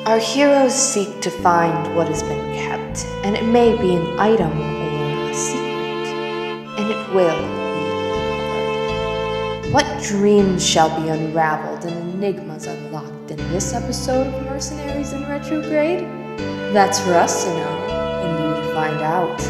Our heroes seek to find what has been kept, and it may be an item or a secret, and it will be uncovered. What dreams shall be unraveled and enigmas unlocked in this episode of Mercenaries in Retrograde? That's for us to know, and you to find out.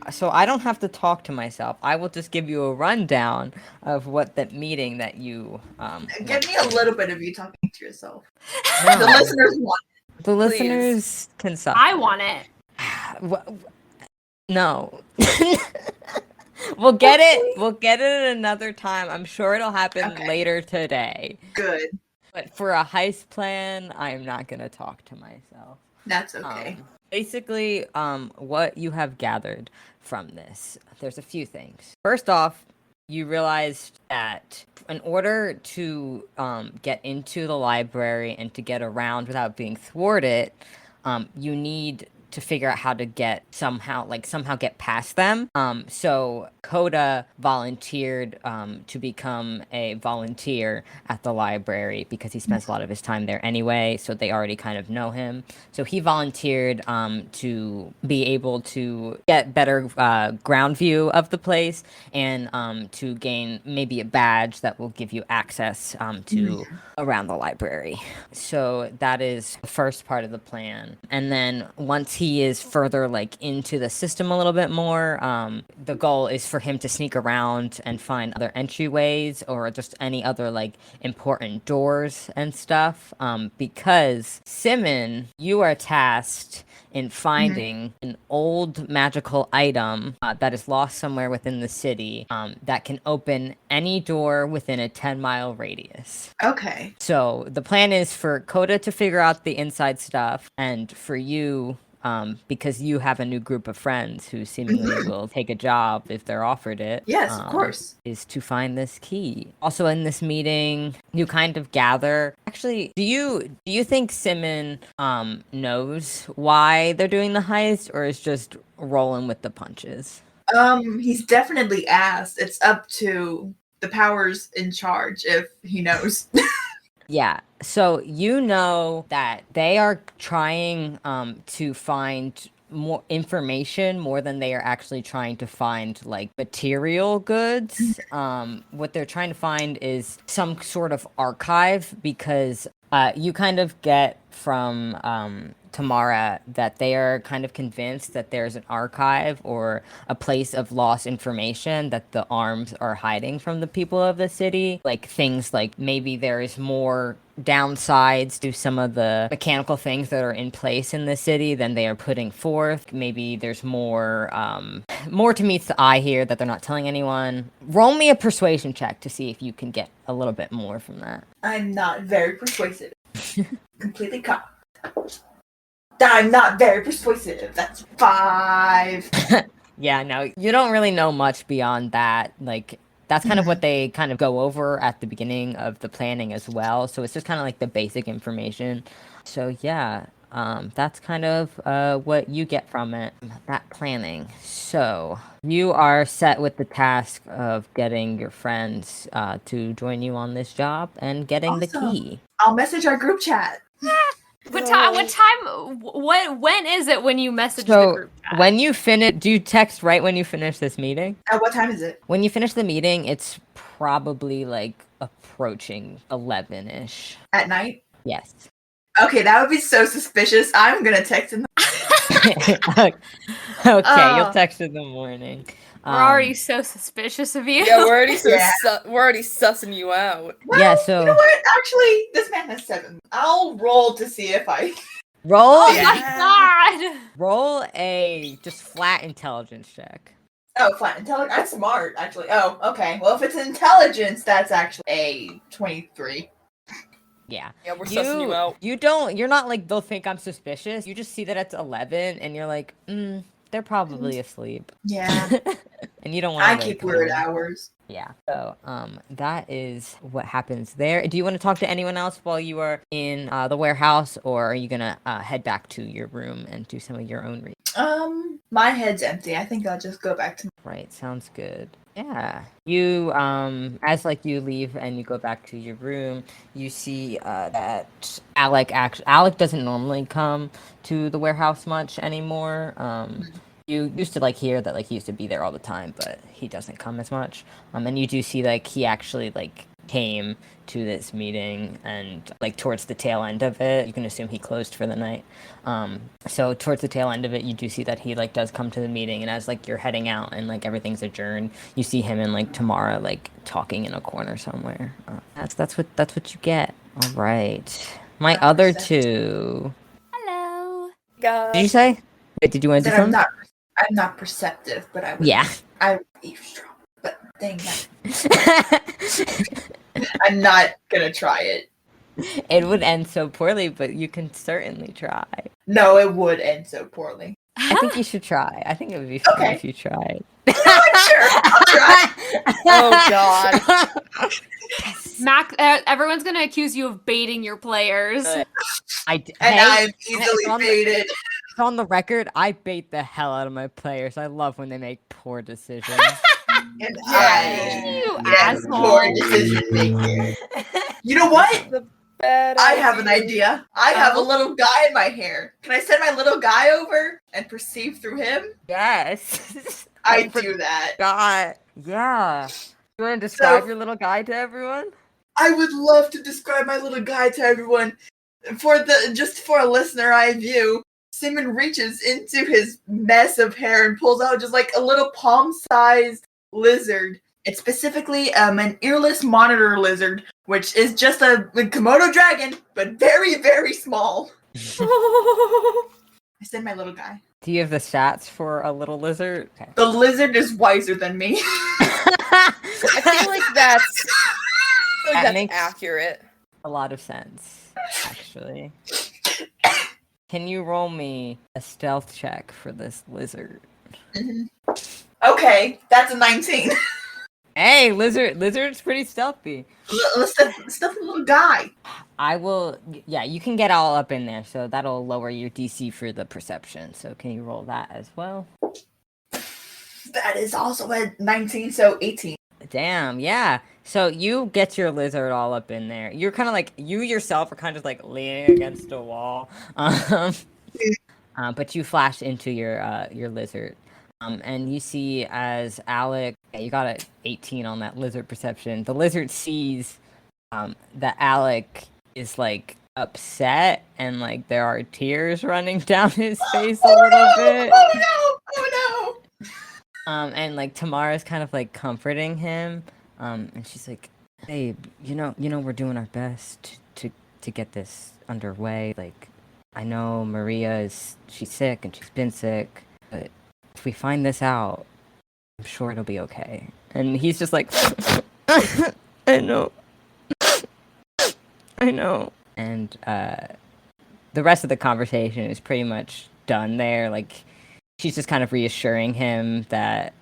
So I don't have to talk to myself. I will just give you a rundown of what that meeting that you Give me a little bit of you talking to yourself. No. The listeners want it. The listeners can suck. I want it. No. We'll get it. We'll get it at another time. I'm sure it'll happen later today. Good. But for a heist plan, I'm not gonna talk to myself. That's okay. Basically, what you have gathered from this, there's a few things. First off, you realized that in order to get into the library and to get around without being thwarted, you need to figure out how to somehow get past them. So Coda volunteered to become a volunteer at the library because he spends a lot of his time there anyway, so they already kind of know him. So he volunteered to be able to get better ground view of the place and to gain maybe a badge that will give you access to around the library. So that is the first part of the plan. And then once he is further into the system a little bit more, the goal is for him to sneak around and find other entryways or just any other important doors and stuff, because Simmon, you are tasked in finding an old magical item that is lost somewhere within the city that can open any door within a 10-mile radius. Okay. So the plan is for Coda to figure out the inside stuff, and for you, because you have a new group of friends who seemingly will take a job if they're offered it. Yes, of course. Is to find this key. Also in this meeting, you kind of gather. Actually, do you think Simmon knows why they're doing the heist, or is just rolling with the punches? He's definitely asked. It's up to the powers in charge if he knows. Yeah, so you know that they are trying to find more information more than they are actually trying to find material goods. What they're trying to find is some sort of archive, because you kind of get from Tamara that they are kind of convinced that there's an archive or a place of lost information that the arms are hiding from the people of the city. Things like maybe there is more downsides to some of the mechanical things that are in place in the city than they are putting forth. Maybe there's more to meet the eye here that they're not telling anyone. Roll me a persuasion check to see if you can get a little bit more from that. I'm not very persuasive. Completely caught. I'm not very persuasive. That's 5. Yeah, no, you don't really know much beyond that. That's kind of what they kind of go over at the beginning of the planning as well. So it's just kind of the basic information. So yeah, that's kind of what you get from it, that planning. So you are set with the task of getting your friends to join you on this job and getting the key. I'll message our group chat. What time? When is it when you message the group chat? When you finish, do you text right when you finish this meeting? What time is it? When you finish the meeting, it's probably approaching 11-ish. At night? Yes. Okay, that would be so suspicious. I'm gonna text him. Okay, you'll text in the morning. We're already so suspicious of you. Yeah, we're already sussing you out. Well, yeah, so you know what? Actually, this man has 7. I'll roll to see if I roll. Oh my god! Roll a just flat intelligence check. Oh, flat intelligence. I'm smart, actually. Oh, okay. Well, if it's intelligence, that's actually a 23. Yeah. Yeah, we're sussing you out. You're not they'll think I'm suspicious. You just see that it's 11 and you're they're probably asleep. Yeah. and you don't want I to. keep weird hours. Yeah. So, that is what happens there. Do you want to talk to anyone else while you are in the warehouse, or are you gonna head back to your room and do some of your own reading? My head's empty. I think I'll just go back to. Right. Sounds good. Yeah. You as like you leave and you go back to your room, you see that Alec doesn't normally come to the warehouse much anymore. You used to like hear that like he used to be there all the time, but he doesn't come as much. And you do see like he actually like came to this meeting, and like towards the tail end of it, you can assume he closed for the night. So towards the tail end of it, you do see that he like does come to the meeting, and as like you're heading out and like everything's adjourned, you see him and like Tamara like talking in a corner somewhere. That's what you get. All right, my other two. Hello. Did you say? Wait, did you want to do something? I'm not perceptive, but I would. Yeah. I would eavesdrop. But dang that. I'm not gonna try it. It would end so poorly, but you can certainly try. No, it would end so poorly. I think you should try. I think it would be fun if you tried. Sure, I'll try. Oh god. Mac, everyone's gonna accuse you of baiting your players. I'm easily baited. On the record, I bait the hell out of my players. I love when they make poor decisions. And You asshole. poor decision making. You know what? I have an idea. I have a little guy in my hair. Can I send my little guy over and perceive through him? Yes. I do that. God. Yeah. You want to describe your little guy to everyone? I would love to describe my little guy to everyone. For a listener eye view, Simmon reaches into his mess of hair and pulls out just like a little palm-sized lizard. It's specifically an earless monitor lizard, which is just a Komodo dragon, but very, very small. I said my little guy. Do you have the stats for a little lizard? Okay. The lizard is wiser than me. I feel like that's makes accurate. A lot of sense, actually. Can you roll me a stealth check for this lizard? Mm-hmm. Okay, that's a 19. Hey, lizard's pretty stealthy. Stealthy little guy. I will. Yeah, you can get all up in there, so that'll lower your DC for the perception. So can you roll that as well? That is also a 19, so 18. Damn, yeah. So you get your lizard all up in there. You're kind of like, you yourself are kind of like leaning against a wall. But you flash into your lizard. And you see as Alec, you got an 18 on that lizard perception. The lizard sees that Alec is like upset and like there are tears running down his face a little bit. Oh no! And like Tamara's kind of like comforting him. And she's like, "Babe, you know, we're doing our best to get this underway. Like, I know she's sick and she's been sick, but if we find this out, I'm sure it'll be okay." And he's just like, I know. And the rest of the conversation is pretty much done there. Like, she's just kind of reassuring him that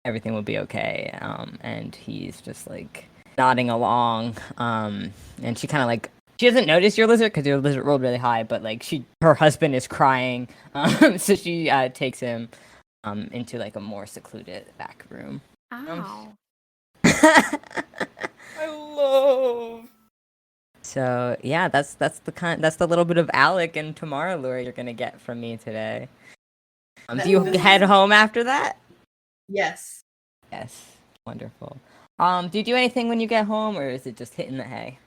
everything will be okay. And he's just like nodding along. And she kind of like, she doesn't notice your lizard because your lizard rolled really high, but like her husband is crying. So she takes him into like a more secluded back room. Ow. I love. So yeah, that's the little bit of Alec and Tamara lore you're gonna get from me today. Do you head home after that? Yes. Yes. Wonderful. Do you do anything when you get home, or is it just hitting the hay?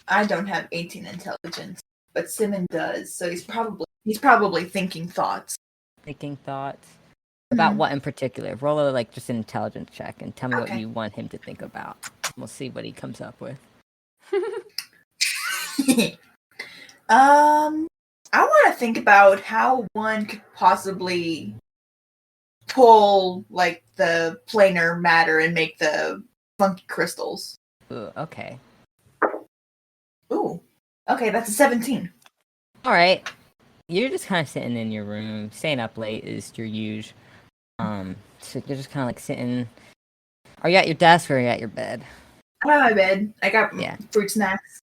I don't have 18 intelligence, but Simmon does, so he's probably thinking thoughts. Thinking thoughts? About what in particular? Roll a just an intelligence check and tell me what you want him to think about. We'll see what he comes up with. I want to think about how one could possibly pull like the planar matter and make the funky crystals. Ooh, okay. Ooh. Okay, that's a 17. All right. You're just kind of sitting in your room, staying up late is your usual. So you're just kind of like sitting. Are you at your desk or are you at your bed? I'm at my bed. I got Yeah. fruit snacks.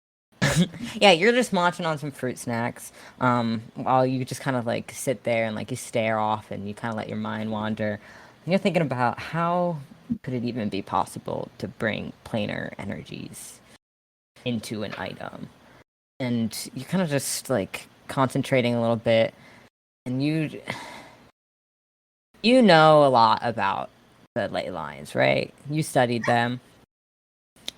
Yeah, you're just munching on some fruit snacks. While you just kind of like sit there and like you stare off and you kind of let your mind wander. And you're thinking about how could it even be possible to bring planar energies into an item. And you're kind of just like concentrating a little bit, and you know a lot about the ley lines, right? You studied them,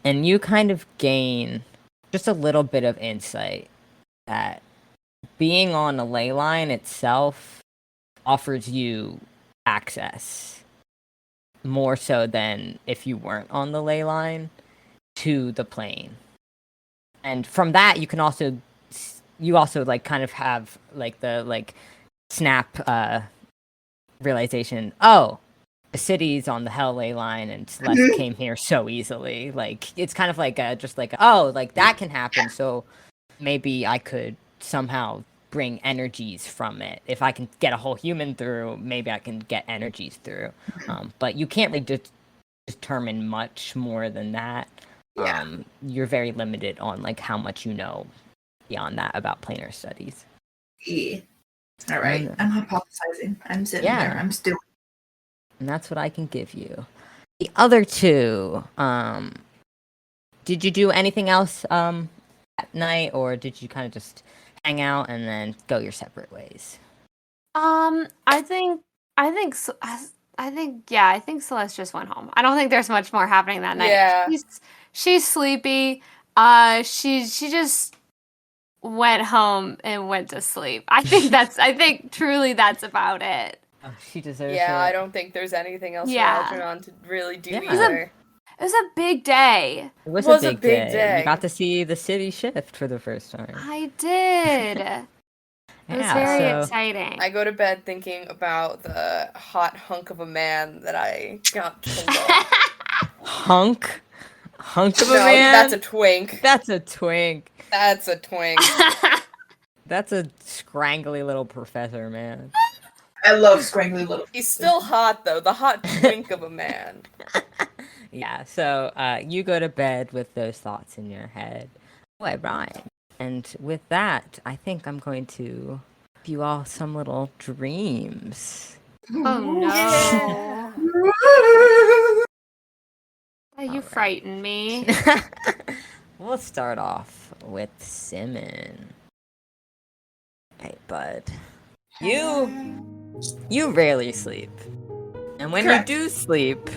and you kind of gain just a little bit of insight that being on a ley line itself offers you access more so than if you weren't on the ley line to the plane. And from that, you also like kind of have like the like snap realization. Oh, the city's on the hell ley line, and Celeste came here so easily. Like it's kind of like just like oh, like that can happen. So maybe I could somehow bring energies from it. If I can get a whole human through, maybe I can get energies through. But you can't really determine much more than that. Yeah. You're very limited on like how much you know beyond that about planar studies. Yeah. All right. I'm hypothesizing. I'm sitting Yeah. there. I'm still. And that's what I can give you. The other two, did you do anything else at night, or did you kind of just hang out and then go your separate ways? I think Celeste just went home. I don't think there's much more happening that night. Yeah. She's sleepy. She just went home and went to sleep. I think truly that's about it. Oh, she deserves it. Yeah, I don't think there's anything else for Algernon to really do either. It was a big day. It was a big day. You got to see the city shift for the first time. I did. It was very exciting. I go to bed thinking about the hot hunk of a man that I got pulled off. Hunk of a No, man? that's a twink. That's a twink. That's a twink. That's a scrangly little professor, man. I love scrangly little. He's still hot, though. The hot twink of a man. Yeah, so you go to bed with those thoughts in your head. Boy, Brian. And with that, I think I'm going to give you all some little dreams. Oh no. You frightened me. We'll start off with Simmon. Hey, bud. You rarely sleep. And when Correct. you do sleep,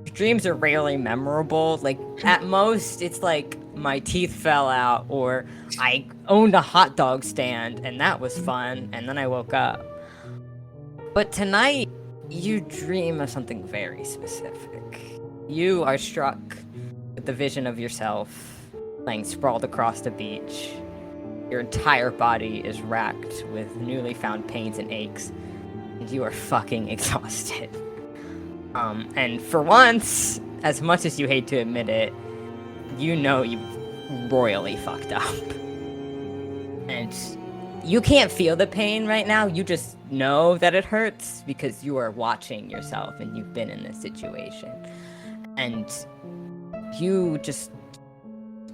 dreams are rarely memorable. Like, at most, it's like my teeth fell out, or I owned a hot dog stand, and that was fun, and then I woke up. But tonight, you dream of something very specific. You are struck with the vision of yourself laying sprawled across the beach. Your entire body is racked with newly found pains and aches, and you are fucking exhausted. And for once, as much as you hate to admit it, you know you've royally fucked up. And you can't feel the pain right now, you just know that it hurts because you are watching yourself and you've been in this situation. And you just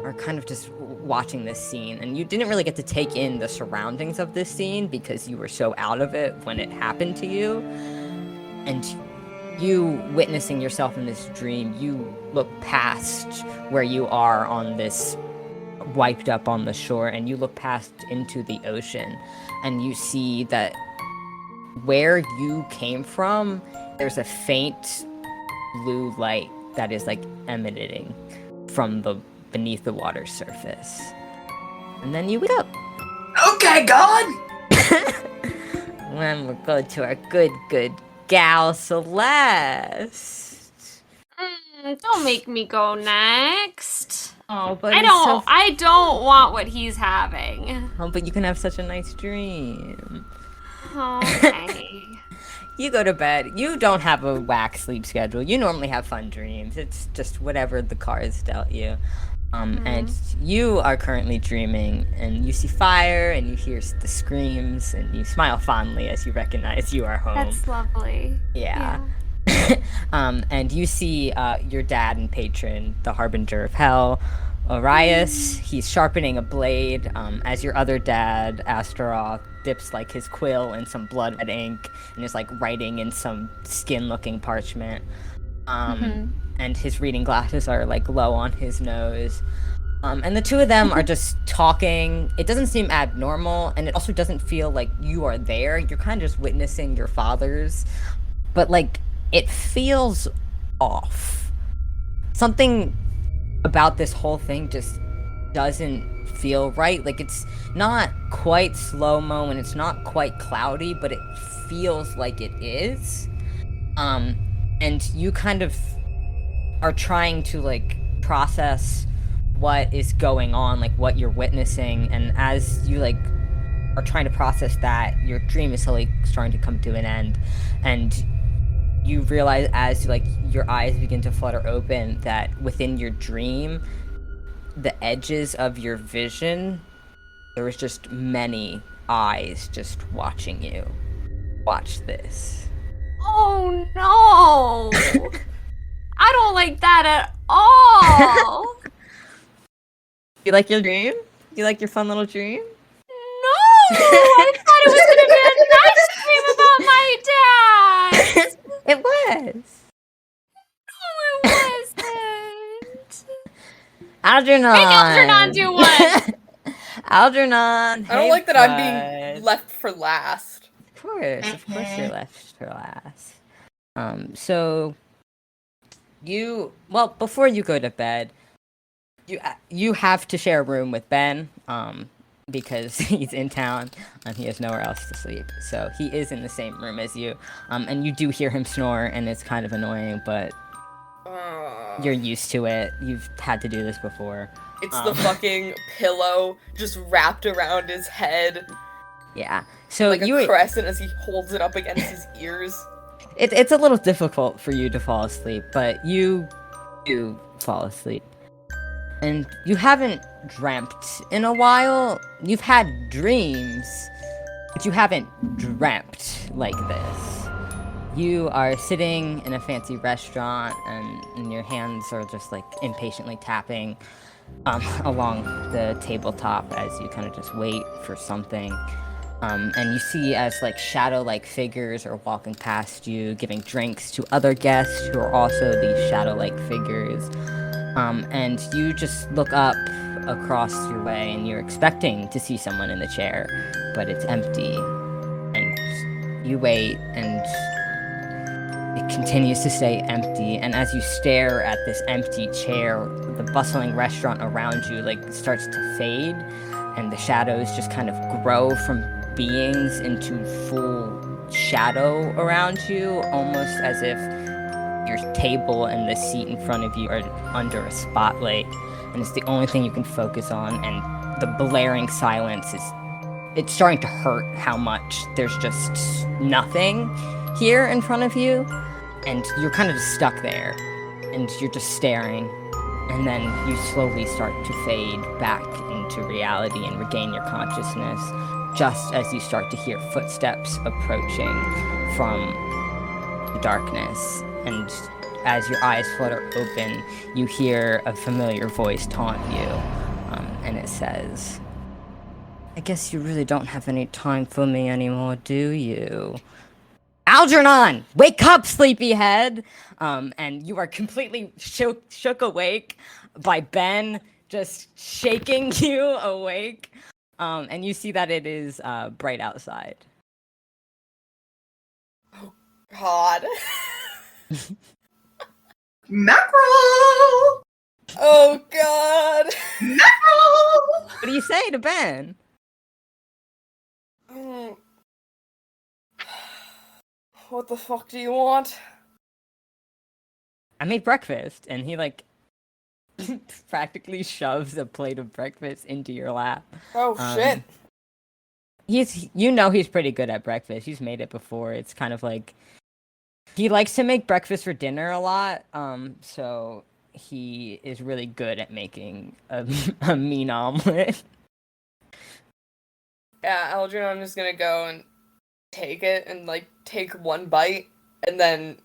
are kind of just watching this scene, and you didn't really get to take in the surroundings of this scene because you were so out of it when it happened to you. And you witnessing yourself in this dream, you look past where you are on this wiped up on the shore, and you look past into the ocean, and you see that where you came from, there's a faint blue light that is like emanating from the beneath the water surface. And then you wake up. Okay, God. When we'll go to our good gal Celeste. Don't make me go next. Oh, but I don't want what he's having. Oh, but you can have such a nice dream. Okay. You go to bed. You don't have a whack sleep schedule. You normally have fun dreams. It's just whatever the cards dealt you. And you are currently dreaming, and you see fire, and you hear the screams, and you smile fondly as you recognize you are home. That's lovely. Yeah. And you see your dad and patron, the Harbinger of Hell, Arias. He's sharpening a blade as your other dad, Astaroth, dips like his quill in some blood red ink and is like writing in some skin-looking parchment. And his reading glasses are like low on his nose. And the two of them are just talking. It doesn't seem abnormal, and it also doesn't feel like you are there. You're kind of just witnessing your father's, but like it feels off. Something about this whole thing just doesn't feel right. Like it's not quite slow-mo and it's not quite cloudy, but it feels like it is. And you kind of are trying to like process what is going on, like what you're witnessing, and as you like are trying to process that, your dream is slowly starting to come to an end, and you realize as like your eyes begin to flutter open that within your dream, the edges of your vision, there was just many eyes just watching you. Watch this. Oh no! I don't like that at all. You like your dream? You like your fun little dream? No! I thought it was gonna be a nice dream about my dad. It was. No, it wasn't. Algernon. Make Algernon do one. Algernon. I don't like that I'm being left for last. Of course you're left for last. So before you go to bed, you have to share a room with Ben, because he's in town and he has nowhere else to sleep. So he is in the same room as you, and you do hear him snore, and it's kind of annoying, but you're used to it. You've had to do this before. It's the fucking pillow just wrapped around his head. Yeah. So like a crescent as he holds it up against his ears. It's a little difficult for you to fall asleep, but you do fall asleep. And you haven't dreamt in a while. You've had dreams, but you haven't dreamt like this. You are sitting in a fancy restaurant, and your hands are just like impatiently tapping along the tabletop as you kind of just wait for something. And you see as like shadow-like figures are walking past you, giving drinks to other guests who are also these shadow-like figures. And you just look up across your way, and you're expecting to see someone in the chair, but it's empty. And you wait, and it continues to stay empty. And as you stare at this empty chair, the bustling restaurant around you like starts to fade, and the shadows just kind of grow from beings into full shadow around you, almost as if your table and the seat in front of you are under a spotlight, and it's the only thing you can focus on, and the blaring silence it's starting to hurt how much there's just nothing here in front of you, and you're kind of just stuck there, and you're just staring, and then you slowly start to fade back into reality and regain your consciousness, just as you start to hear footsteps approaching from the darkness. And as your eyes flutter open, you hear a familiar voice taunt you, and it says, "I guess you really don't have any time for me anymore, do you? Algernon, wake up, sleepyhead!" And you are completely shook awake by Ben just shaking you awake. And you see that it is bright outside. Oh, God. Mackerel! Oh, God! Mackerel! What do you say to Ben? What the fuck do you want? I made breakfast, and he like practically shoves a plate of breakfast into your lap. Oh, shit. He's pretty good at breakfast. He's made it before. It's kind of like he likes to make breakfast for dinner a lot. So he is really good at making a mean omelet. Yeah, Algernon, I'm just gonna go and take it and like take one bite and then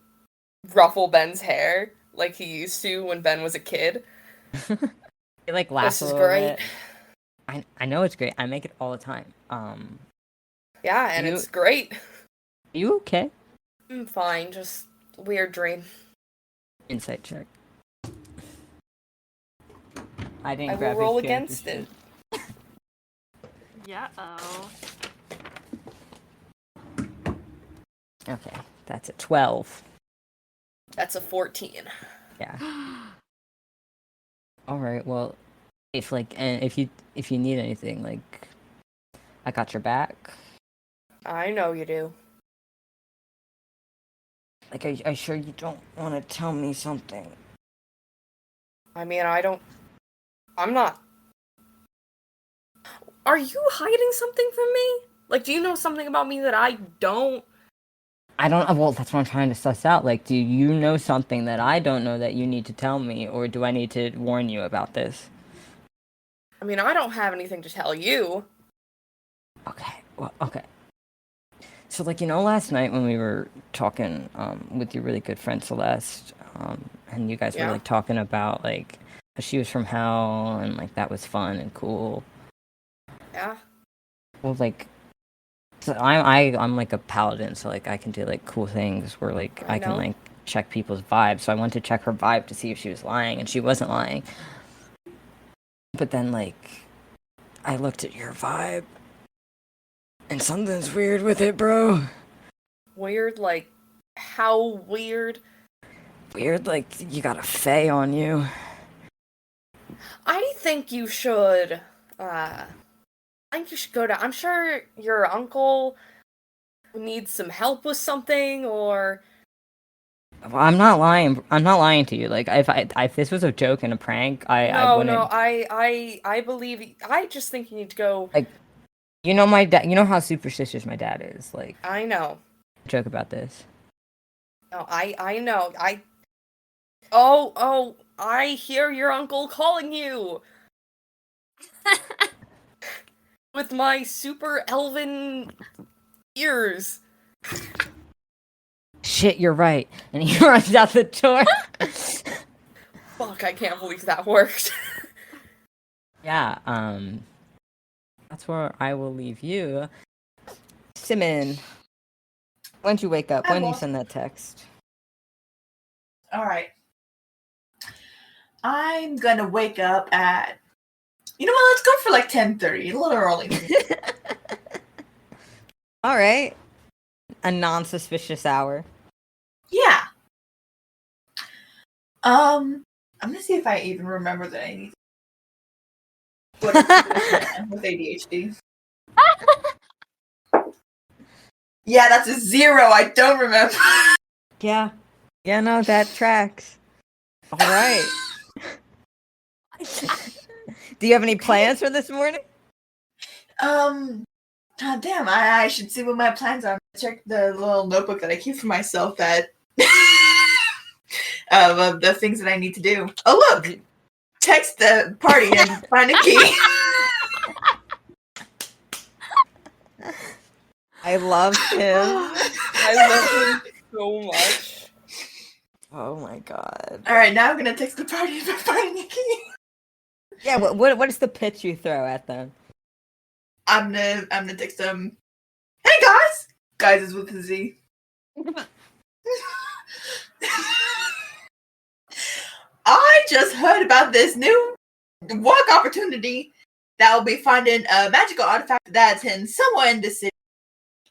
ruffle Ben's hair like he used to when Ben was a kid. He like laughs This a is little great. bit. I know it's great. I make it all the time. Yeah, and You- it's great. You okay? I'm fine, just weird dream. Insight check. I didn't I will grab his roll character against sheet. it. Yeah. Oh. Okay, that's a 12. That's a 14. Yeah. All right. Well, if if you need anything, like, I got your back. I know you do. Like, are you sure you don't want to tell me something? I mean, I'm not. Are you hiding something from me? Like, do you know something about me that I don't? I don't. Well, that's what I'm trying to suss out. Like, do you know something that I don't know that you need to tell me, or do I need to warn you about this? I mean, I don't have anything to tell you. Okay. Well, okay. So, like, last night when we were talking with your really good friend Celeste, and you guys were Yeah. like talking about like she was from hell and like that was fun and cool. Yeah. Well, like, so I'm like a paladin, so like I can do like cool things where like I I can know. like check people's vibes. So I wanted to check her vibe to see if she was lying, and she wasn't lying. But then like I looked at your vibe, and something's weird with it, bro. Weird, like, how weird? Weird, like you got a fae on you. I think you should, go to, I'm sure your uncle needs some help with something, or, Well, I'm not lying. I'm not lying to you. Like if this was a joke and a prank, I wouldn't. no, I believe, I just think you need to go, Like, my dad. You know how superstitious my dad is. Like, I know. joke about this. No, I know, oh, I hear your uncle calling you! With my super elven ears. Shit, you're right. And he runs out the door. Fuck, I can't believe that worked. Yeah. That's where I will leave you. Simmon, when'd you wake up? When did you send that text? All right. I'm gonna wake up at. You know what? Let's go for like 10:30. A little early. All right. A non-suspicious hour. Yeah. I'm gonna see if I even remember that I need. What with ADHD. Yeah, that's a 0. I don't remember. Yeah. Yeah, no, that tracks. All right. Do you have any plans for this morning? God damn, I should see what my plans are. Check the little notebook that I keep for myself that of the things that I need to do. Oh look! Text the party and find a key. I love him. I love him so much. Oh my god. Alright, now I'm gonna text the party and find a key. Yeah, what is the pitch you throw at them? I'm gonna text them. Hey guys! Guys is with a Z. I just heard about this new work opportunity that will be finding a magical artifact that's hidden somewhere in the city.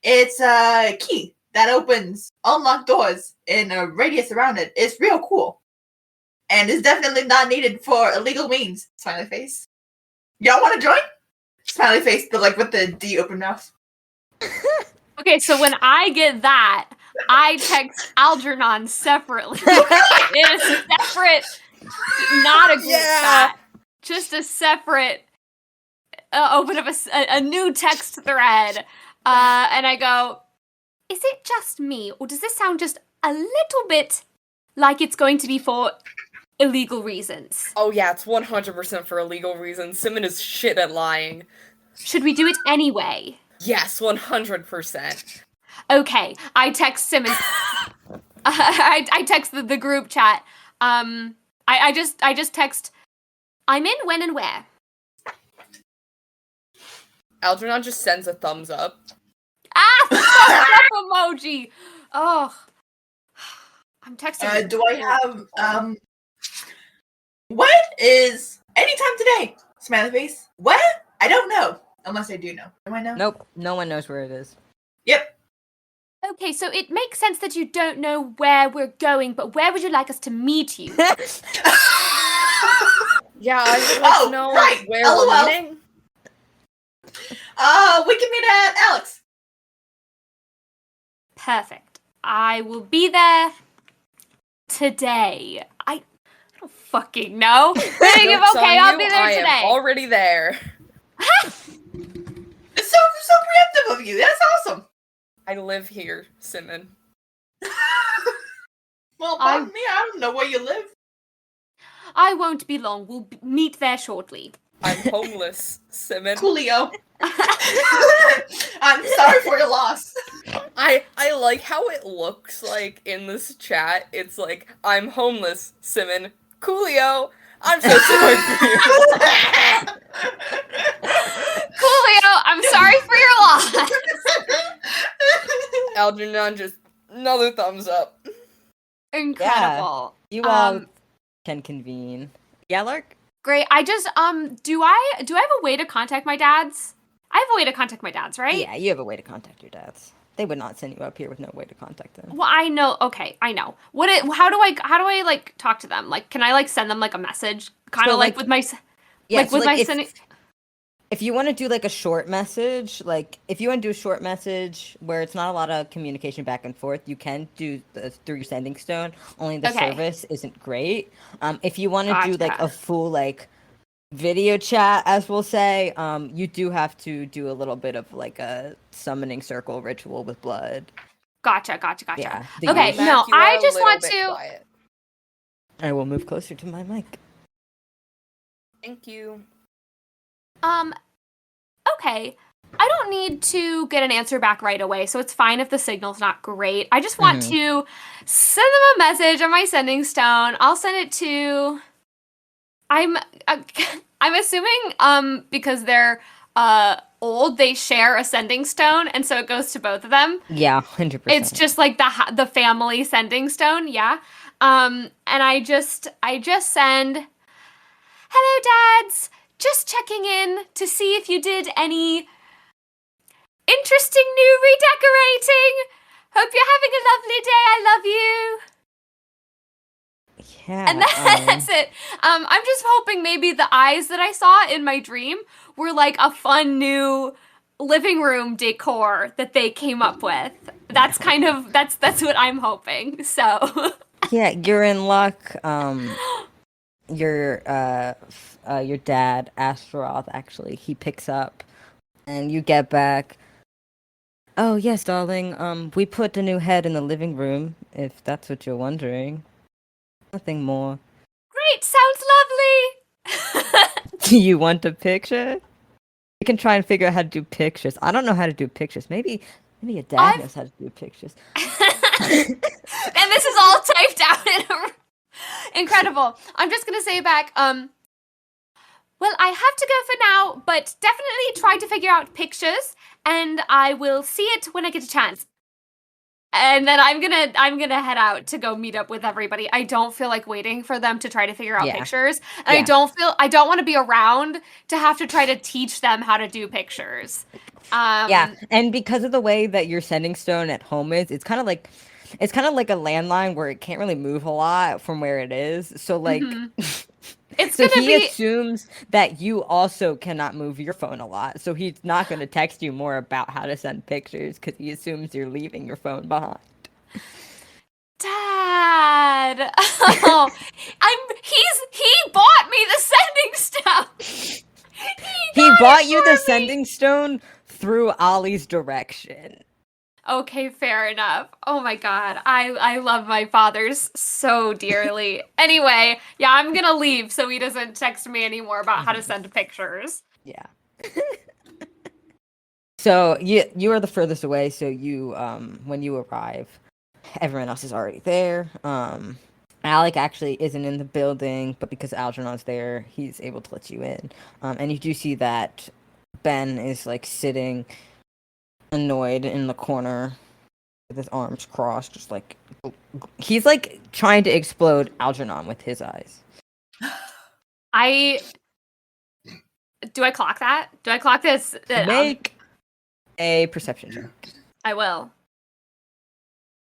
It's a key that opens unlocked doors in a radius around it. It's real cool. And it's definitely not needed for illegal means. Smiley face. Y'all want to join? Smiley face, but like with the D open mouth. Okay, so when I get that, I text Algernon separately. In a separate, not a group chat, just a separate. Open up a new text thread, and I go, "Is it just me, or does this sound just a little bit like it's going to be for illegal reasons. Oh yeah, it's 100% for illegal reasons. Simmon is shit at lying. Should we do it anyway? Yes, 100%. Okay, I text Simmon. I text the group chat. I just text. I'm in when and where. Algernon just sends a thumbs up. Ah, thumbs up emoji. Oh, I'm texting. Do I have what is anytime today? Smiley face. What? I don't know. Unless I do know. Do I know? Nope, no one knows where it is. Yep. Okay, so it makes sense that you don't know where we're going, but where would you like us to meet you? Yeah, I would like to know where we're meeting. We can meet at Alex. Perfect. I will be there today. I don't fucking know. Okay, I'll be there today. I am already there. It's so preemptive of you. That's awesome. I live here, Simmon. Well, pardon me, I don't know where you live. I won't be long. We'll meet there shortly. I'm homeless, Simmon. Coolio. I'm sorry for your loss. I like how it looks like in this chat. It's like, I'm homeless, Simmon. Coolio. I'm so sorry for you. Coolio, I'm sorry for your loss. Algernon just another thumbs up. Incredible. You all can convene. Yeah, Lark? Great. I just do I have a way to contact my dads? I have a way to contact my dads, right? Yeah, you have a way to contact your dads. They would not send you up here with no way to contact them. Well, I know. Okay, I know. How do I like talk to them? Like, can I like send them like a message, kind of So, like with my sending? If you want to do like a short message, like if you want to do a short message where it's not a lot of communication back and forth, you can do through Sending Stone. Only the service isn't great. If you want to do like a full like video chat, as we'll say, you do have to do a little bit of like a summoning circle ritual with blood. Gotcha. Yeah, Okay, no, I just want to. Quiet. I will move closer to my mic. Thank you. Okay. I don't need to get an answer back right away, so it's fine if the signal's not great. I just want to send them a message on my Sending Stone. I'll send it to. I'm assuming because they're old, they share a Sending Stone, and so it goes to both of them. Yeah, 100%. It's just like the family Sending Stone, yeah. And I just send, hello, dads. Just checking in to see if you did any interesting new redecorating. Hope you're having a lovely day. I love you. Yeah. And that's it. I'm just hoping maybe the eyes that I saw in my dream were like a fun new living room decor that they came up with. That's kind of that's what I'm hoping. So yeah, you're in luck. Your dad, Astaroth, actually, he picks up, and you get back. Oh yes, darling. We put a new head in the living room, if that's what you're wondering. Nothing more. Great, sounds lovely. Do you want a picture? We can try and figure out how to do pictures. I don't know how to do pictures. Maybe your dad knows how to do pictures. And this is all typed out in a. Incredible. I'm just gonna say back, well, I have to go for now, but definitely try to figure out pictures, and I will see it when I get a chance. And then I'm gonna head out to go meet up with everybody. I don't feel like waiting for them to try to figure out pictures. And I don't want to be around to have to try to teach them how to do pictures. Yeah, and because of the way that your Sending Stone at home is, it's kind of like a landline where it can't really move a lot from where it is. So like he assumes that you also cannot move your phone a lot. So he's not going to text you more about how to send pictures because he assumes you're leaving your phone behind. Dad, he bought me the Sending Stone. He bought you the Sending Stone through Ollie's direction. Okay, fair enough. Oh my god. I love my father's so dearly. Anyway, yeah, I'm gonna leave so he doesn't text me anymore about how to send pictures. Yeah. So you are the furthest away, so you when you arrive, everyone else is already there. Alec actually isn't in the building, but because Algernon's there, he's able to let you in. And you do see that Ben is like sitting annoyed in the corner with his arms crossed, just like he's like trying to explode Algernon with his eyes. Do I clock that? Do I clock this? Make a perception check. I will.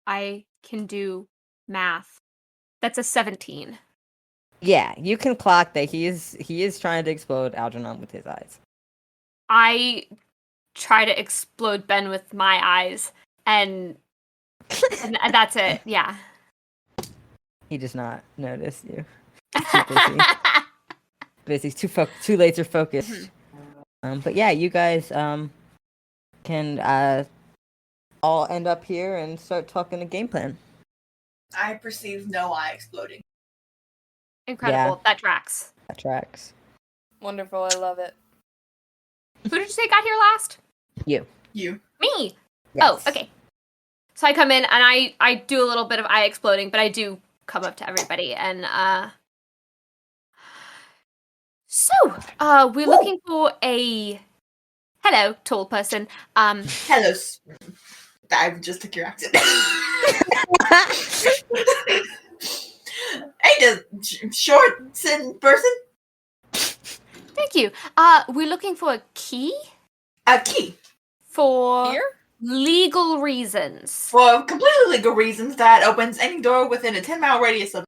I can do math. That's a 17. Yeah, you can clock that he is trying to explode Algernon with his eyes. I try to explode Ben with my eyes, and that's it. Yeah. He does not notice you. He's too busy. Too laser focused. But yeah, you guys can all end up here and start talking the game plan. I perceive no eye exploding. Incredible. Yeah. That tracks. That tracks. Wonderful, I love it. Who did you say got here last? You. Me. Yes. Oh, okay. So I come in and I do a little bit of eye exploding, but I do come up to everybody and so we're looking for a hello, tall person. Hello. I just took your accent. Hey, the short person. Thank you. We're looking for a key A key for Here? legal reasons. for completely legal reasons that opens any door within a 10-mile radius of.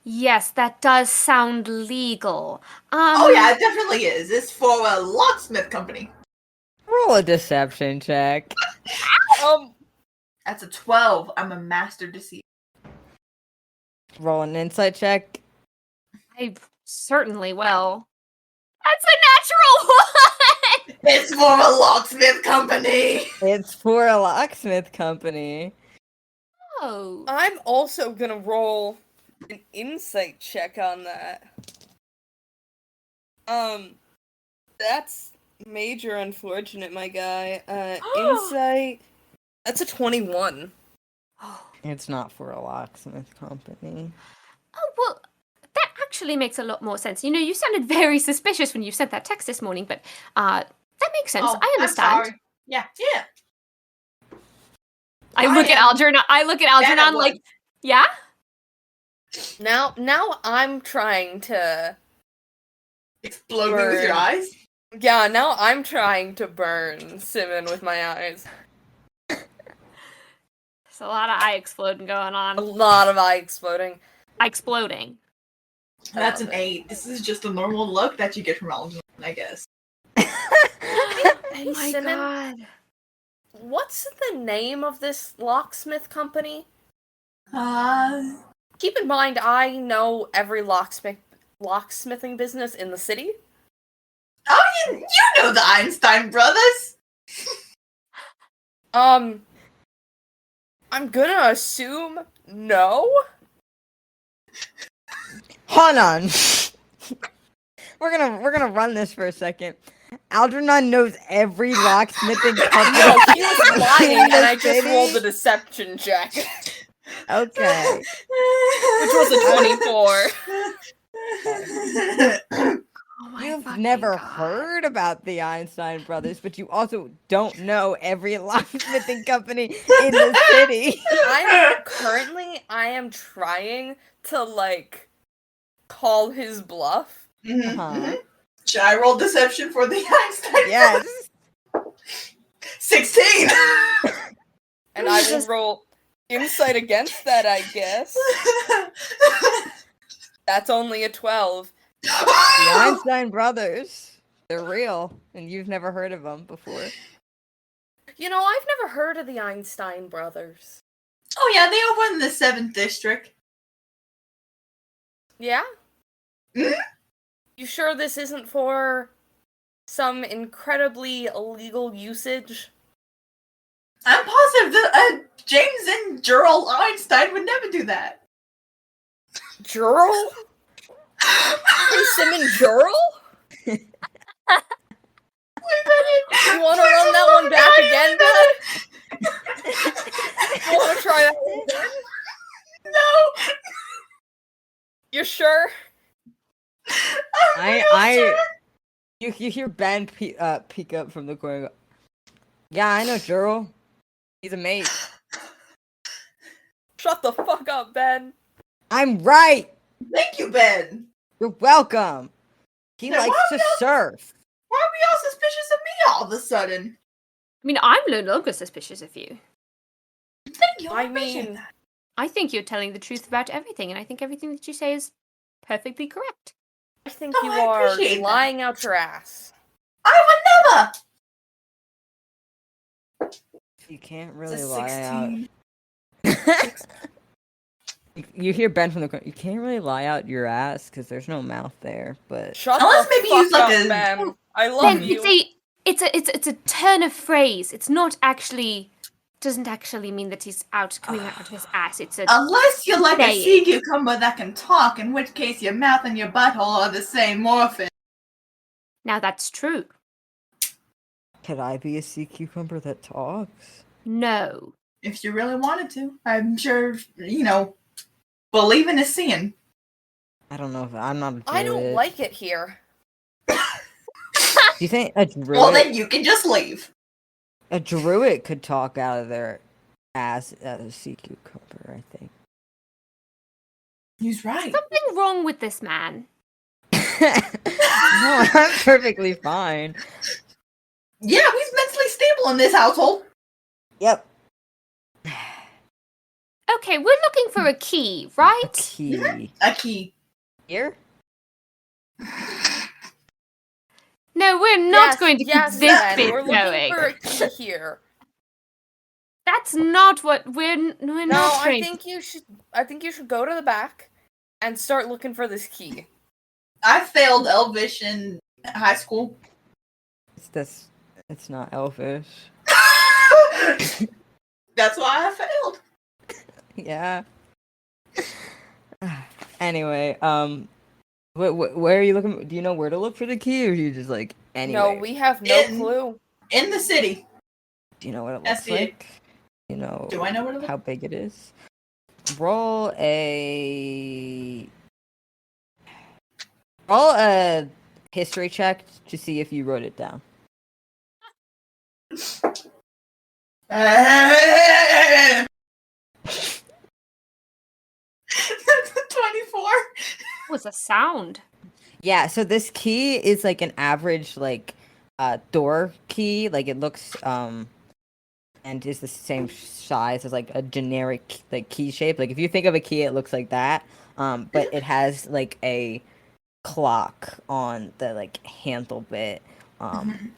Yes, that does sound legal. Oh yeah, it definitely is. It's for a locksmith company. Roll a deception check. That's a 12. I'm a master deceiver. Roll an insight check. I certainly will. That's a natural one. It's for a locksmith company. It's for a locksmith company. Oh. I'm also gonna roll an insight check on that. That's major unfortunate, my guy. Insight. That's a 21. It's not for a locksmith company. Oh, well, that actually makes a lot more sense. You know, you sounded very suspicious when you sent that text this morning, but that makes sense. Oh, I understand. I'm sorry. Yeah. I look at Algernon. That Like, was- yeah? Now I'm trying to. Explode me with your Burn. eyes. Yeah, now I'm trying to burn Simmon with my eyes. There's a lot of eye exploding going A on. lot of eye exploding. Exploding. That's love an it. 8. This is just a normal look that you get from Algernon, I guess. Hey, my Simmon, god. what's the name of this locksmith company? Uh, Keep in mind, I know every locksmithing business in the city. oh, you know the Einstein brothers. I'm gonna assume no. Hold on. We're gonna run this for a second. Algernon knows every locksmithing company. No, he was lying, in and the I just city? rolled a deception check, which Okay. was a 24. Oh my You've fucking never God. heard about the Einstein brothers, but you also don't know every locksmithing company in the city. I am trying to, like, call his bluff. Uh-huh. Should I roll deception for the Einstein? Yes. 16. And I will roll insight against that, I guess. That's only a 12. The Einstein brothers. They're real, and you've never heard of them before. You know, I've never heard of the Einstein brothers. Oh yeah, they open in the 7th district. Yeah? Mhm. You sure this isn't for some incredibly illegal usage? I'm positive that James and Gerald Einstein would never do that. Jurl? Hey, Simmon, Jurl? You want to run that one back again, Ben? You want to try that one again? No. You're sure? You hear Ben peek up from the corner. Yeah, I know Jurl. He's a mate. Shut the fuck up, Ben. I'm right. Thank you, Ben. You're welcome. He Now, likes to surf. Why are we all suspicious of me all of a sudden? I mean, I'm no longer suspicious of you. Thank you. I appreciate mean, that. I think you're telling the truth about everything, and I think everything that you say is perfectly correct. I think No, you I are appreciate that. lying out your ass. I would never. You can't It's really a lie out. 16. You hear Ben from the corner. You can't really lie out your ass because there's no mouth there. But Shut Unless the maybe fuck use, like, up, a- Ben. I love Ben, you. it's a turn of phrase. It's not actually doesn't actually mean that he's coming out of his ass. It's a Unless you're like a saying. sea cucumber that can talk, in which case your mouth and your butthole are the same morphin. Now that's true. could I be a sea cucumber that talks? No. If you really wanted to. I'm sure, believing is seeing. I don't know if I'm not a druid. I don't like it here. Do you think a druid? Well, then you can just leave. A druid could talk out of their ass as a sea cucumber, I think. He's right. Something wrong with this man. No, I'm perfectly fine. Yeah, he's mentally stable in this household. Yep. Okay, we're looking for a key, right? A key. A key. Here? No, we're not going to keep yes, this Ben. bit We're going. looking for a key here. That's not what we're No, not I trying think you should go to the back and start looking for this key. I failed Elvish in high school. It's not elfish. That's why I failed. Yeah. Anyway, where are you looking? Do you know where to look for the key, or are you just like anywhere? No, we have no clue. In the city. Do you know what it That's looks it. like? You know. Do I know what it looks how big it is? Roll a history check to see if you wrote it down. like? 24. was a sound. Yeah, so this key is like an average door key. Like it looks and is the same size as like a generic key shape. Like if you think of a key, it looks like that. But it has like a clock on the handle bit. And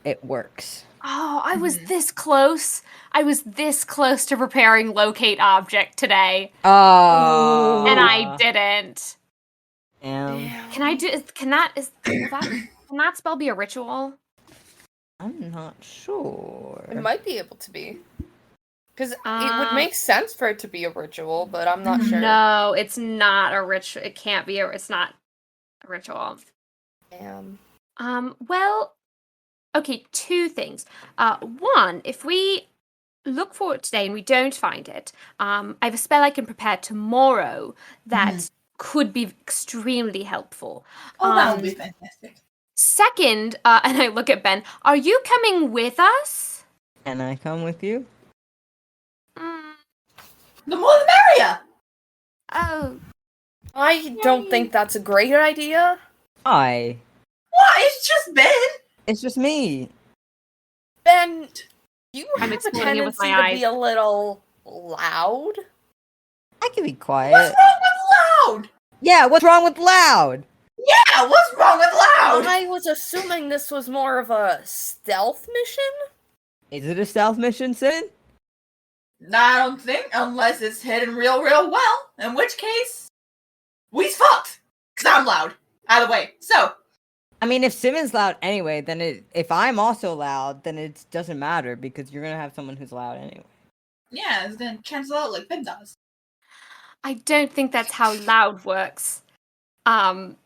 it works. Oh, I was this close. I was this close to preparing locate object today. Oh. And I didn't. Damn. Can that spell be a ritual? I'm not sure. It might be able to be. Because it would make sense for it to be a ritual, but I'm not sure. No, it's not a ritual. It can't be it's not a ritual. Damn. Well, okay, two things. One, if we look for it today and we don't find it, I have a spell I can prepare tomorrow that could be extremely helpful. Oh, that would be fantastic. Second, and I look at Ben, are you coming with us? Can I come with you? The more the merrier! Oh. I don't think that's a great idea. Why? What? It's just Ben! It's just me. Ben, you I'm have a exploring it with tendency my to be a little loud. I can be quiet. What's wrong with loud? Yeah, what's wrong with loud? Yeah, what's wrong with loud? I was assuming this was more of a stealth mission? Is it a stealth mission, Sin? I don't think, unless it's hidden real well. In which case, we's fucked. Cause I'm loud. Either way. So, I mean, if Simmon's loud anyway, then if I'm also loud, then it doesn't matter because you're gonna have someone who's loud anyway. Yeah, it's gonna cancel out like Ben does. I don't think that's how loud works. No,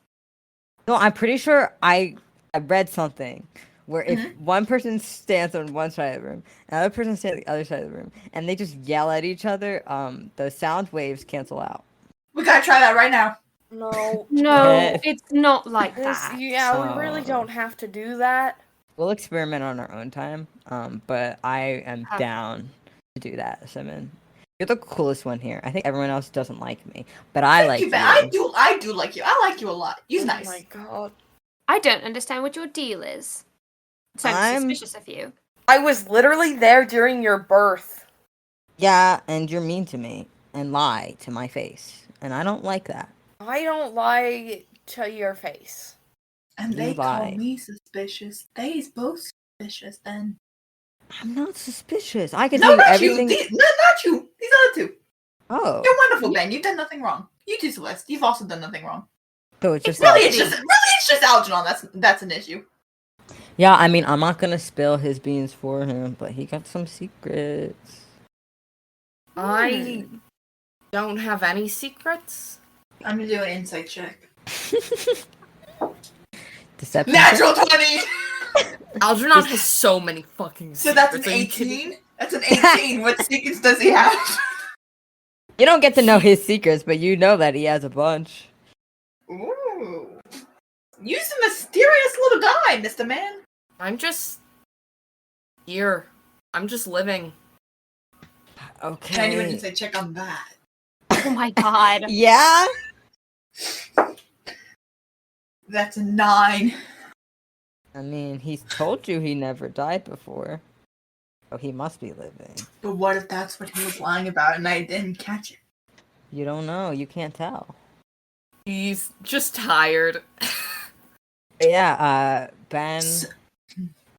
I'm pretty sure I read something where if one person stands on one side of the room, another person stands on the other side of the room, and they just yell at each other, the sound waves cancel out. We gotta try that right now. No. No, it's not like that. Yeah, we really don't have to do that. We'll experiment on our own time, but I am Okay. down to do that, Simmon. You're the coolest one here. I think everyone else doesn't like me, but I like you. Ben. I do like you. I like you a lot. You're nice. Oh my god. I don't understand what your deal is. So I'm suspicious of you. I was literally there during your birth. Yeah, and you're mean to me and lie to my face, and I don't like that. I don't lie to your face. And You they lie. call me suspicious. They's both suspicious then. I'm not suspicious. I can No, tell you not everything. you. Not you. These other two. Oh, You're wonderful, Ben. You've done nothing wrong. You too, Celeste. You've also done nothing wrong. so it's just Really, that. it's just Algernon. That's an issue. Yeah, I mean, I'm not gonna spill his beans for him, but he got some secrets. I don't have any secrets. I'm gonna do an insight check. Deception. Natural 20. Algernon has so many fucking secrets. So that's an Are you kidding 18. me? That's an 18. What secrets does he have? You don't get to know his secrets, but you know that he has a bunch. Ooh. You're a mysterious little guy, Mr. Man. I'm just here. I'm just living. Okay. Can I do an insight check on that? Oh my god. Yeah. That's a 9. I mean, he's told you he never died before, so he must be living. But what if that's what he was lying about and I didn't catch it? You don't know. You can't tell. He's just tired. Yeah. Ben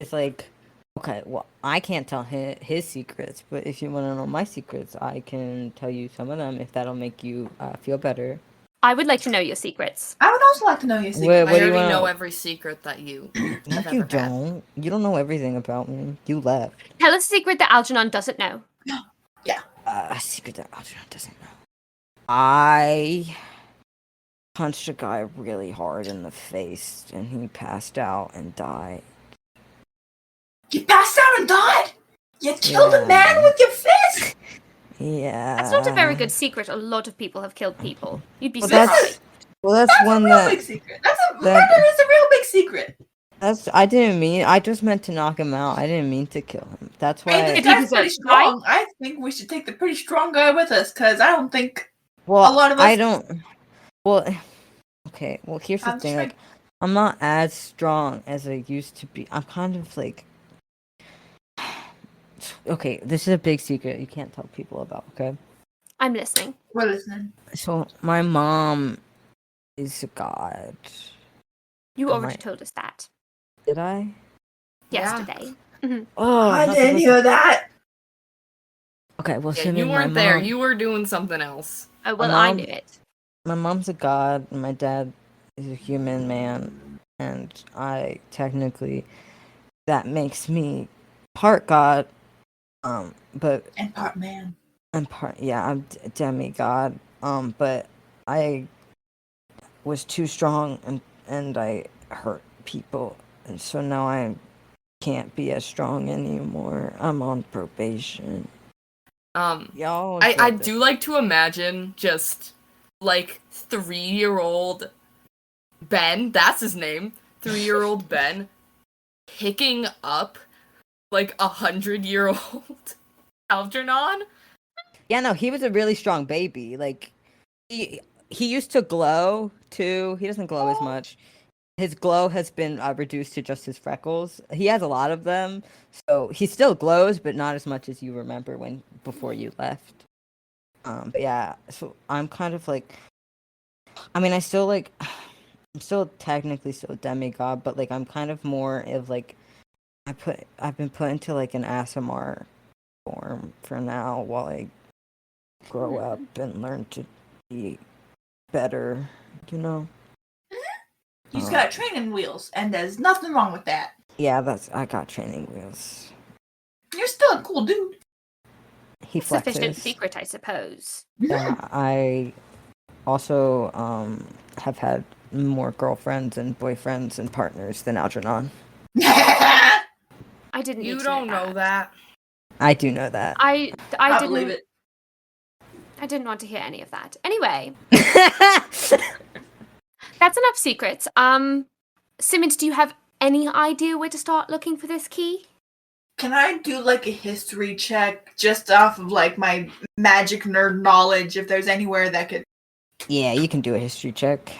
is like, okay. Well, I can't tell his secrets, but if you want to know my secrets, I can tell you some of them if that'll make you feel better. I would like to know your secrets. I would also like to know your secret. What I do you already want? know every secret that you No, have you ever had. don't. You don't know everything about me. You left. Tell us a secret that Algernon doesn't know. A secret that Algernon doesn't know. I punched a guy really hard in the face, and he passed out and died. You passed out and died? You killed Yeah. a man with your fist? Yeah. That's not a very good secret. A lot of people have killed people. You'd be Well, surprised. that's That's one a real that. big secret. Murder is a real big secret. I didn't mean. I just meant to knock him out. I didn't mean to kill him. That's I think why. Did he that's pretty deserve to die? strong. I think we should take the pretty strong guy with us, because I don't think Well, a lot of us. I don't. Well, okay. Well, here's the I'm thing. sure- Like, I'm not as strong as I used to be. I'm kind of like. Okay, this is a big secret you can't tell people about. Okay. I'm listening. We're listening. So my mom is a god. You Oh already my- told us that Did I? Yeah. yesterday. Oh, I not didn't supposed hear that. to- Okay, well, Yeah, Simmon, you my weren't there. mom- You were doing something else. Oh, well, My I mom- knew it. My mom's a god, and my dad is a human man, and I technically that makes me part god. But And part man. I'm part. Yeah, I'm demigod. But I was too strong, and I hurt people, and so now I can't be as strong anymore. I'm on probation. Y'all. I do like to imagine just like 3-year-old Ben, that's his name, 3-year-old Ben, picking up like 100-year-old Algernon. Yeah, no, he was a really strong baby. Like, he used to glow too. He doesn't glow as much. His glow has been reduced to just his freckles. He has a lot of them, so he still glows, but not as much as you remember before you left. But yeah, so I'm kind of like, I mean, I'm still technically still a demigod, but like I'm kind of more of like, I've been put into like an ASMR form for now while I grow up and learn to be better, you know. He's got training wheels, and there's nothing wrong with that. Yeah, I got training wheels. You're still a cool dude. He flexes. Sufficient secret, I suppose. Yeah, I also have had more girlfriends and boyfriends and partners than Algernon. I didn't. You need to don't know that. I do know that. I I didn't believe it. I didn't want to hear any of that. Anyway, that's enough secrets. Simmons, do you have any idea where to start looking for this key? Can I do like a history check just off of like my magic nerd knowledge if there's anywhere that could... Yeah, you can do a history check.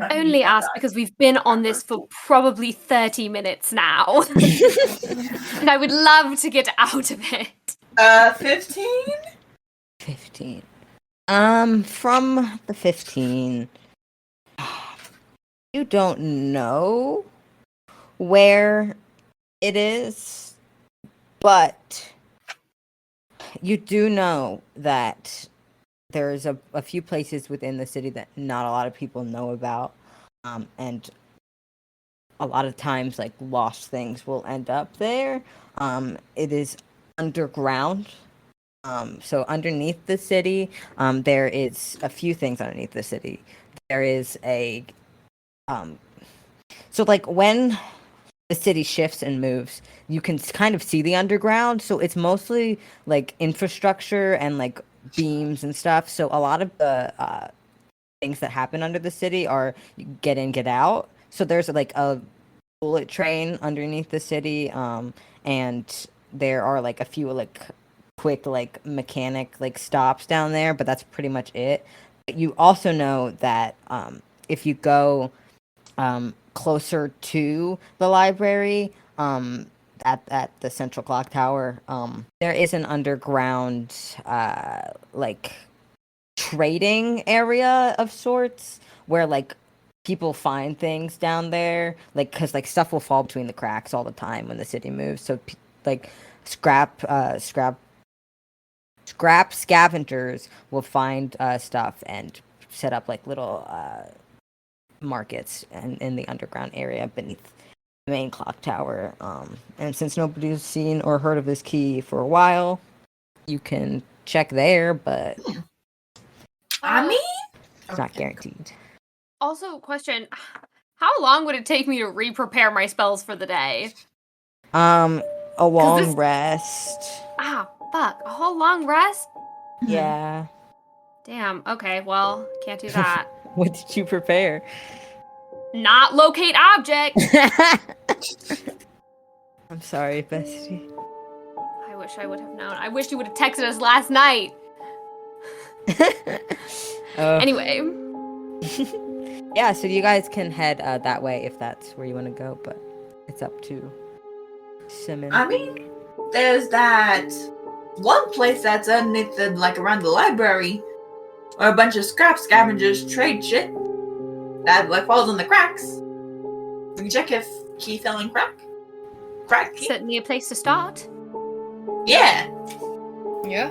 I only ask because we've been on this for probably 30 minutes now. And I would love to get out of it. 15? 15. From the 15, you don't know where it is, but you do know that there's a few places within the city that not a lot of people know about, and a lot of times like lost things will end up there. It is underground. So underneath the city, there is a few things underneath the city. There is a so like when the city shifts and moves, you can kind of see the underground. So it's mostly like infrastructure and like beams and stuff. So a lot of the things that happen under the city are get in, get out. So there's like a bullet train underneath the city, and there are like a few like quick like mechanic like stops down there, but that's pretty much it. But you also know that if you go closer to the library, at the central clock tower, there is an underground like trading area of sorts where like people find things down there, like because like stuff will fall between the cracks all the time when the city moves. So like scrap scavengers will find stuff and set up like little markets in the underground area beneath the main clock tower. And since nobody's seen or heard of this key for a while, you can check there, but I mean, it's not guaranteed. Also, question: how long would it take me to re-prepare my spells for the day? A long rest. Ah, fuck! A whole long rest? Yeah. Damn. Okay. Well, can't do that. What did you prepare? Not locate object. I'm sorry, bestie. I wish I would have known. I wish you would have texted us last night. Anyway. Yeah, so you guys can head that way if that's where you want to go, but it's up to Simmon. I mean, there's that one place that's underneath the, like around the library, where a bunch of scrap scavengers trade shit that like falls in the cracks. We can check if key fell in crack key. Certainly a place to start. Yeah. Yeah.